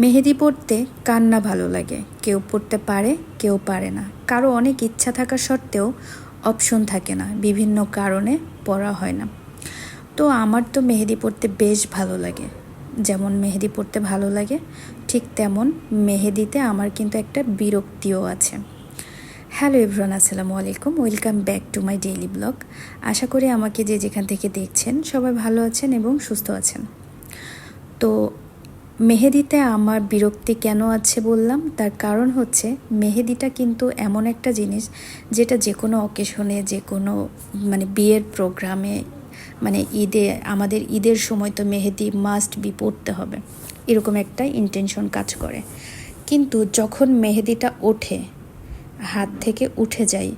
মেহেদি পড়তে কার না ভালো লাগে। কেউ পড়তে পারে, কেউ পারে না। কারো অনেক ইচ্ছা থাকা সত্ত্বেও অপশন থাকে না, বিভিন্ন কারণে পড়া হয় না। তো আমার তো মেহেদি পড়তে বেশ ভালো লাগে। যেমন মেহেদি পড়তে ভালো লাগে, ঠিক তেমন মেহেদিতে আমার কিন্তু একটা বিরক্তিও আছে। হ্যালো এভরিওয়ান, আসসালামু আলাইকুম, welcome back to my daily blog. আশা করি আমাকে যে যেখান থেকে দেখছেন সবাই ভালো আছেন এবং সুস্থ আছেন। তো মেহেদিতে আমার বিরক্তি কেন আছে বললাম, তার কারণ হচ্ছে মেহেদিটা কিন্তু এমন একটা জিনিস যেটা যে কোনো অকেশনে, যে কোনো বিয়ের প্রোগ্রামে, আমাদের ঈদের সময় তো মেহেদি মাস্ট বি পড়তে হবে, এরকম একটা ইন্টেনশন কাজ করে। কিন্তু যখন মেহেদিটা ওঠে, হাত থেকে উঠে যায়,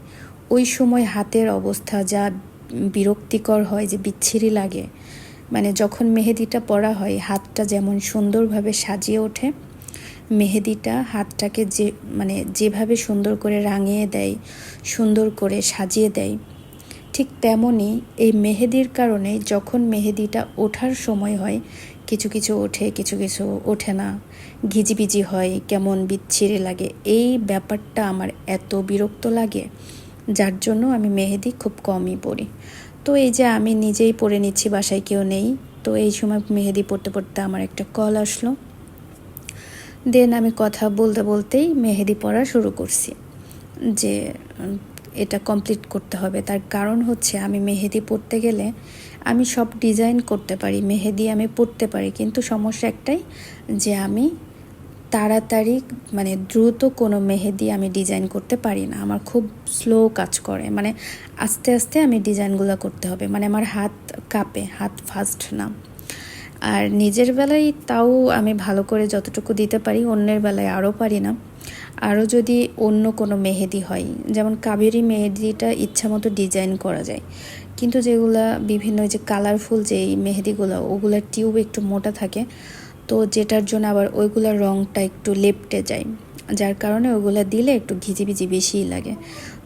ওই সময় হাতের অবস্থা যা বিরক্তিকর হয়, যে বিচ্ছিরি লাগে। যখন মেহেদিটা পরা হয়, হাতটা যেমন সুন্দরভাবে সাজিয়ে ওঠে, মেহেদিটা হাতটাকে যেভাবে সুন্দর করে রাঙিয়ে দেয়, সুন্দর করে সাজিয়ে দেয়, ঠিক তেমনই এই মেহেদির কারণে যখন মেহেদিটা ওঠার সময় হয়, কিছু কিছু ওঠে, কিছু কিছু ওঠে না, ঘিজিবিজি হয়, কেমন বিচ্ছিরি লাগে। এই ব্যাপারটা আমার এত বিরক্ত লাগে, যার জন্য আমি মেহেদি খুব কমই পরি। তো এই যে আমি নিজেই পরে নিচ্ছি, বাসায় কেউ নেই, তো এই সময় মেহেদি পড়তে পড়তে আমার একটা কল আসলো। দেন আমি কথা বলতে বলতেই মেহেদি পড়া শুরু করছি, যে এটা কমপ্লিট করতে হবে। তার কারণ হচ্ছে আমি মেহেদি পড়তে গেলে আমি সব ডিজাইন করতে পারি, মেহেদি আমি পড়তে পারি, কিন্তু সমস্যা একটাই, যে আমি তাড়াতাড়ি দ্রুত কোনো মেহেদি আমি ডিজাইন করতে পারি না। আমার খুব স্লো কাজ করে, আস্তে আস্তে আমি ডিজাইনগুলো করতে হবে, আমার হাত কাঁপে, হাত ফাস্ট না। আর নিজের বেলায় তাও আমি ভালো করে যতটুকু দিতে পারি, অন্যের বেলায় আরও পারি না। আরও যদি অন্য কোনো মেহেদি হয়, যেমন কাবেরি মেহেদিটা ইচ্ছা মতো ডিজাইন করা যায়, কিন্তু যেগুলা বিভিন্ন যে কালারফুল যেই মেহেদিগুলো, ওগুলোর টিউব একটু মোটা থাকে, তো যেটার জন্য আবার ওইগুলোর রঙটা একটু লেপটে যায়, যার কারণে ওইগুলো দিলে একটু ঘিজিবিজি বেশিই লাগে।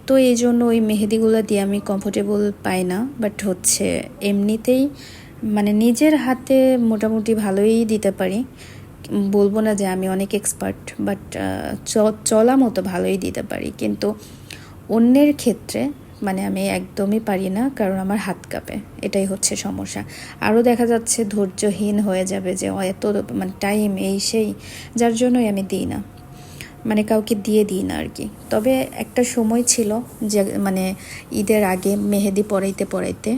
তো এই জন্য ওই মেহেদিগুলো দিয়ে আমি কমফোর্টেবল পাই না। বাট হচ্ছে এমনিতেই নিজের হাতে মোটামুটি ভালোই দিতে পারি, বলবো না যে আমি অনেক এক্সপার্ট, বাট চলা মতো ভালোই দিতে পারি। কিন্তু অন্যের ক্ষেত্রে আমি একদমই পারি না, কারণ আমার হাত কাঁপে, এটাই হচ্ছে সমস্যা। আরও দেখা যাচ্ছে ধৈর্যহীন হয়ে যাবে, যে এত টাইম এই সেই, যার জন্যই আমি দিই না, কাউকে দিয়ে দিই না আর কি। তবে একটা সময় ছিল যে ঈদের আগে মেহেদি পরাইতে পরাইতে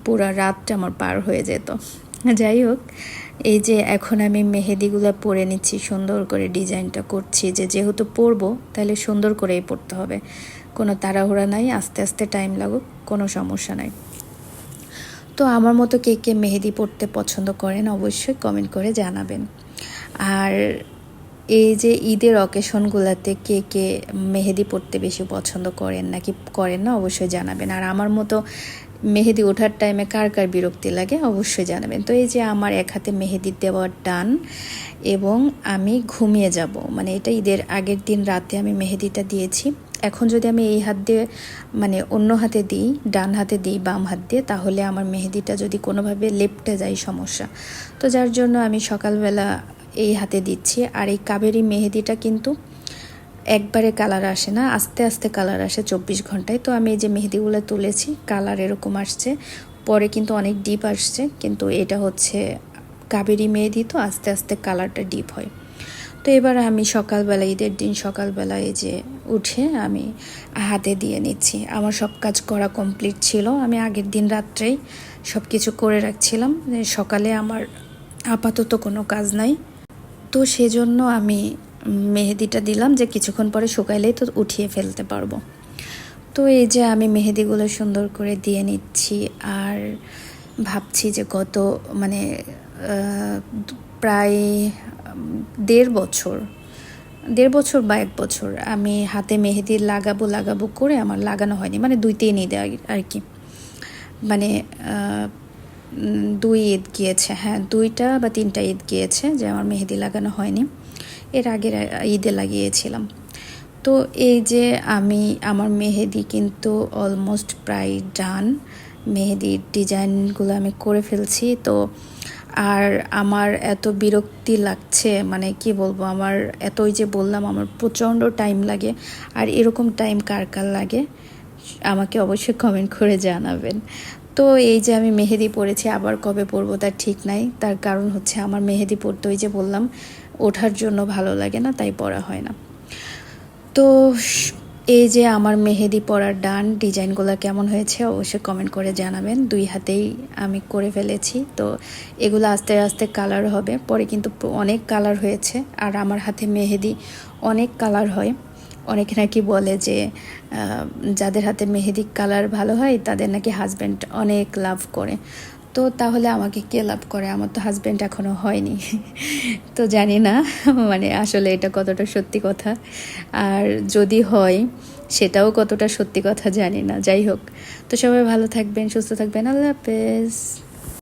পুরা রাতটা আমার পার হয়ে যেত। যাই হোক, এই যে এখন আমি মেহেদিগুলো পরে নিচ্ছি, সুন্দর করে ডিজাইনটা করছি, যেহেতু পরবো তাহলে সুন্দর করেই পরতে হবে, কোনো তাড়াহুড়া নাই, আস্তে আস্তে টাইম লাগুক, কোনো সমস্যা নাই। তো আমার মতো কে কে মেহেদি পরতে পছন্দ করেন অবশ্যই কমেন্ট করে জানাবেন। আর এই যে ঈদের অকেশনগুলোতে কে কে মেহেদি পরতে বেশি পছন্দ করেন নাকি করেন না অবশ্যই জানাবেন। আর আমার মতো মেহেদি ওঠার টাইমে কার কার বিরক্তি লাগে অবশ্যই জানাবেন। তো এই যে আমার এক হাতে মেহেদি দেওয়ার ডান, এবং আমি ঘুমিয়ে যাব, এটা ঈদের আগের দিন রাতে আমি মেহেদিটা দিয়েছি। এখন যদি আমি এই হাত দিয়ে অন্য হাতে দিই, ডান হাতে দিই, বাম হাত দিয়ে, তাহলে আমার মেহেদিটা যদি কোনোভাবে লেপটে যায় সমস্যা। তো যার জন্য আমি সকালবেলা এই হাতে দিচ্ছি। আর এই কাবেরি মেহেদিটা কিন্তু একবারে কালার আসে না, আস্তে আস্তে কালার আসে 24 ঘন্টায়। তো আমি এই যে মেহেদিগুলো তুলেছি, কালার এরকম আসছে, পরে কিন্তু অনেক ডিপ আসছে, কিন্তু এটা হচ্ছে কাবেরি মেহেদি, তো আস্তে আস্তে কালারটা ডিপ হয়। তো এবার আমি সকালবেলা, ঈদের দিন সকালবেলা এই যে উঠে আমি হাতে দিয়ে নিচ্ছি। আমার সব কাজ করা কমপ্লিট ছিল, আমি আগের দিন রাত্রেই সব কিছু করে রাখছিলাম, সকালে আমার আপাতত কোনো কাজ নাই। তো সেজন্য আমি মেহেদিটা দিলাম, যে কিছুক্ষণ পরে শুকাইলেই তো উঠিয়ে ফেলতে পারবো। তো এই যে আমি মেহেদিগুলো সুন্দর করে দিয়ে নিচ্ছি। আর ভাবছি যে গত প্রায় 1.5 বছর বা 1 বছর আমি হাতে মেহেদি লাগাবো করে আমার লাগানো হয়নি, 2-3 ঈদে আর কি, 2 ঈদ গিয়েছে, হ্যাঁ 2টা বা 3টা ঈদ গিয়েছে যে আমার মেহেদি লাগানো হয়নি, এর আগের ঈদে লাগিয়েছিলাম। তো এই যে আমার মেহেদি কিন্তু অলমোস্ট প্রায় ডান, মেহেদির ডিজাইনগুলো আমি করে ফেলছি। তো আর আমার এত বিরক্তি লাগছে, মানে কি বলবো, আমার এত, ওই যে বললাম আমার প্রচণ্ড টাইম লাগে। আর এরকম টাইম কার কার লাগে আমাকে অবশ্যই কমেন্ট করে জানাবেন। তো এই যে আমি মেহেদি পরেছি, আবার কবে পরবো তার ঠিক নাই। তার কারণ হচ্ছে আমার মেহেদি পরতে, ওই যে বললাম, ওঠার জন্য ভালো লাগে না, তাই পরা হয় না। তো এই যে আমার মেহেদি পরার ডান, ডিজাইনগুলো কেমন হয়েছে অবশ্যই কমেন্ট করে জানাবেন। 2 হাতেই আমি করে ফেলেছি। তো এগুলো আস্তে আস্তে কালার হবে, পরে কিন্তু অনেক কালার হয়েছে। আর আমার হাতে মেহেদি অনেক কালার হয়। অনেকে নাকি বলে যে যাদের হাতে মেহেদি কালার ভালো হয় তাদের নাকি হাজব্যান্ড অনেক লাভ করে। তো তাহলে আমাকে কে লাভ করে? আমার তো হাজব্যান্ড এখনও হয়নি। তো জানি না মানে আসলে এটা কতটা সত্যি কথা, আর যদি হয় সেটাও কতটা সত্যি কথা জানি না। যাই হোক, তো সবাই ভালো থাকবেন, সুস্থ থাকবেন। আল্লাহ হাফেজ।